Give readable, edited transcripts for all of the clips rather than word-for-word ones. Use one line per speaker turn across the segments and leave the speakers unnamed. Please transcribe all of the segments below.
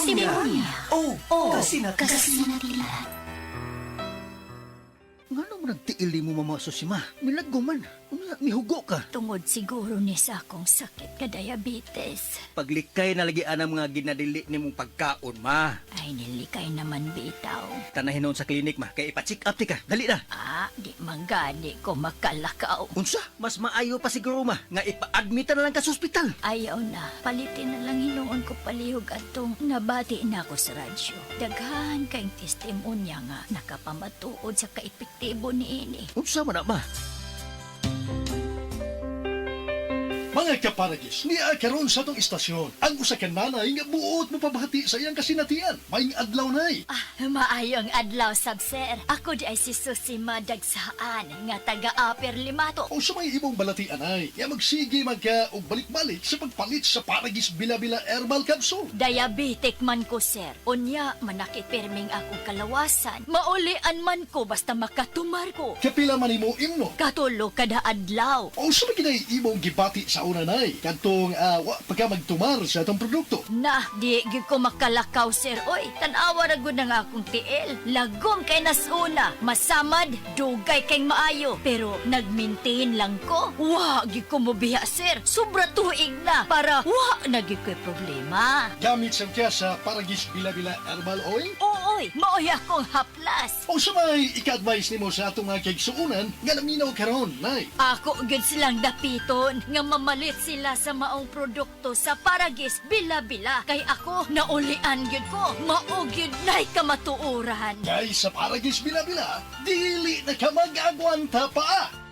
testimonya.
Kasinatilan.
Ngano mo nagtiili mo mamaso si ma? Milaggo man. Mihugo ka.
Tungod siguro ni sa akong sakit ka diabetes.
Paglikay na lagi ang mga ginadili ni mong pagkaon, ma.
Ay, nilikay naman bitaw.
Tanahin noon sa klinik, ma. Kaya ipa-check up ti ka. Dali na.
Di mangani ko makalakaw.
Unsa? Mas maayo pa siguro, ma. Nga ipa-admit na lang ka sa ospital.
Ayaw na. Palitin na lang hinuon ko palihog atong nabati na ako sa radyo. Daghan kayong testimonya nga nakapamatuod sa kaepektibo ni ini.
Unsa man na, ma?
Mga kaparagis, niya karon sa tong istasyon. Ang usa ka nanay nga buot mo pabahati sa iyang kasinatian. Maing adlaw nay.
Maayong adlaw, sir. Ako di ay si Susi Madagsaan nga taga-Upper Limato.
O sa may imong balatian ay, nga magsige magka o balik-balik sa pagpalit sa Paragis Bila-Bila Herbal Capsule.
Diabetic man ko, sir. Unya, manakit perming akong kalawasan. Maulian man ko basta makatumar ko.
Kapila man imo imno.
Katulo kada adlaw.
O sa may kinay imong gibati sa una nay, kantong pagka magtumar sa atong produkto.
Di gyud ko makalakaw, sir. Oy, tanawa ra gud ang akong tiil. Lagom kay nasuna. Masamad, dugay kay maayo. Pero nagmaintain lang ko. Wa gyud ko mobiya, sir. Sobra tuig na para wa na gyud ko'y problema.
Gamit sa kaya sa Paragis Bila-Bila Herbal Oil.
Ooy, maoy akong haplas.
O sa may ika-advise nimo sa atong mga kaigsuunan nga naminaw karon nay.
Ako gyud silang dapiton nga mamalit sila sa maong produkto sa Paragis Bila-Bila. Kay ako naulian gyud ko. Mao gyud nay kamatuoran.
Kay sa Paragis Bila-Bila, dili na ka mag-agwanta pa.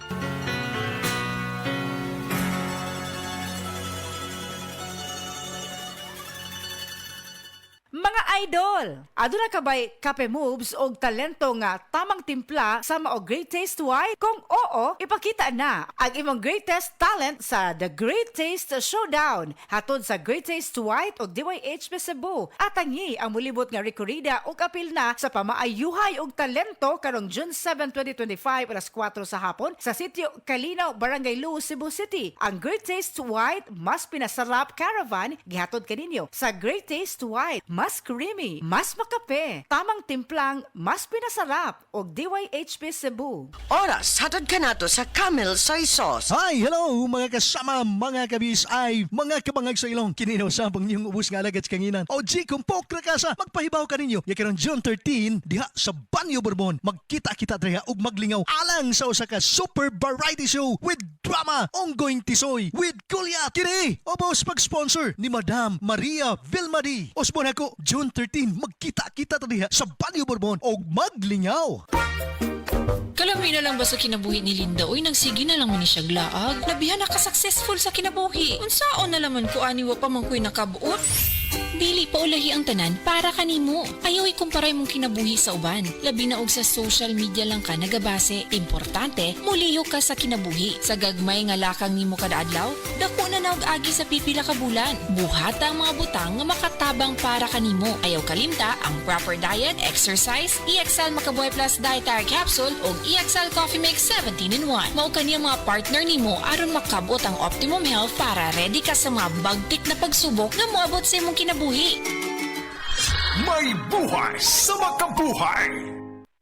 Mga idol, aduna ka ba'y kape moves o talento nga tamang timpla sa mao Great Taste White? Kung oo, ipakita na ang imong greatest talent sa The Great Taste Showdown hatod sa Great Taste White o DYH Cebu. At tangi ang mulibot nga rekorida o apil na sa pamaayuhay og talento karong June 7, 2025 alas 4 sa hapon sa sitio Kalinaw, Barangay Lu, Cebu City. Ang Great Taste White mas pinasarap caravan gihatod kaninyo sa Great Taste White. Mas creamy, mas makape, tamang timplang, mas pinasarap og DYHP Cebu.
Oras, hatod ka nato sa Camel Soy Sauce.
Hi, hello mga kasama, mga kabis ay mga kabangag sa ilong. Kininaw sa pang niyong ubus nga alagad kanginan. O G, kung pokra ka sa magpahibaw ka ninyo. Yakiron June 13, diha sa Banyo Bourbon. Magkita-kita dreha ug maglingaw alang sa usa ka super variety show with drama, ongoing tisoy, with kulyat. Kini, obos pag-sponsor ni Madam Maria Vilmadi. Osbon ako, June 13, magkita-kita diha sa Banyo Bourbon og maglingaw.
Kalami na lang ba sa kinabuhi ni Linda? Uy, nagsige na lang man ni siya glaag. Labihan na ka-successful sa kinabuhi. Unsaon na laman ko aniwa pa man ko'y nakabuot? Dili pa ulahi ang tanan para kanimo. Ayaw ikumparay mong kinabuhi sa uban. Labi na og sa social media lang ka nagabase. Importante, muliyo ka sa kinabuhi. Sa gagmay nga lakang nimo kada adlaw, dako na naog agi sa pipila ka bulan. Buhata ang mga butang nga makatabang para kanimo. Ayaw kalimta ang proper diet, exercise, EXL Makabuhay Plus Dietary Capsule o EXL Coffee Mix 17-in-1. Mao kaniya mga partner nimo aron makabot ang optimum health para ready ka sa mga bagtik na pagsubok na moabot sa imong kinabuhi.
May buhay sa makabuhay!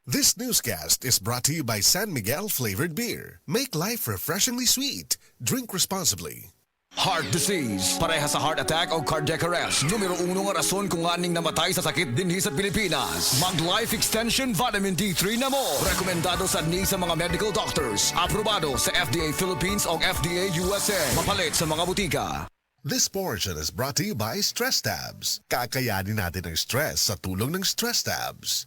This newscast is brought to you by San Miguel Flavored Beer. Make life refreshingly sweet. Drink responsibly.
Heart disease, pareha sa heart attack o cardiac arrest. Numero 1 nga rason kung aning namatay sa sakit dinhi sa Pilipinas. Mag Life Extension Vitamin D3 na mo. Rekomendado sa ni sa mga medical doctors. Aprobado sa FDA Philippines o FDA USA. Mapalit sa mga butika.
This portion is brought to you by Stress Tabs. Kakayanin natin ang stress sa tulong ng Stress Tabs.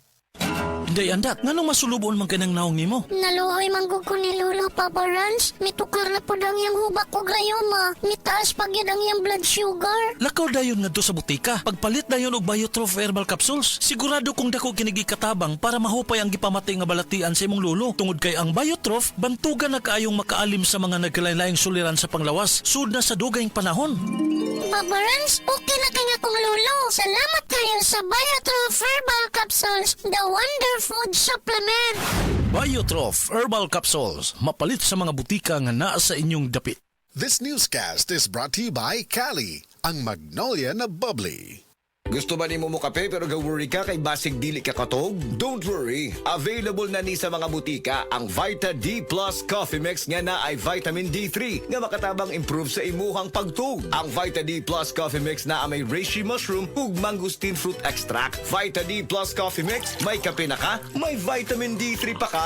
Day andak, nganong masulubon man ka ng naong nimo?
Naluoy manggug ko ni Lolo, Papa Rans. Mitukar na po ang iyang hubak ko grayoma. Mitaas pag yun ang iyang blood sugar.
Lakaw dayon nga sa butika. Pagpalit dayon og Biotrof Herbal Capsules. Sigurado kung dako kinigi katabang para mahupay ang gipamatay nga balatian sa imong lulo. Tungod kay ang Biotrof, bantugan na kaayong makaalim sa mga nagkalain-laing suliran sa panglawas. Sud na sa dugayng panahon.
Papa Rans, okay na kaya kong Lolo. Salamat kayo sa Biotrof Herbal Capsules, the Wonder Food Supplement.
Biotrof Herbal Capsules. Mapalit sa mga butika nga naa sa inyong dapit.
This newscast is brought to you by Cali, ang Magnolia na bubbly.
Gusto ba ni mo kape pero ga-worry ka kay basig dili ka katog? Don't worry. Available na ni sa mga butika ang Vita D Plus Coffee Mix nga na ay vitamin D3 nga makatabang improve sa imuhang pagtug. Ang Vita D Plus Coffee Mix na may reishi mushroom ug mangosteen fruit extract. Vita D Plus Coffee Mix, may kape na ka, may vitamin D3 pa ka.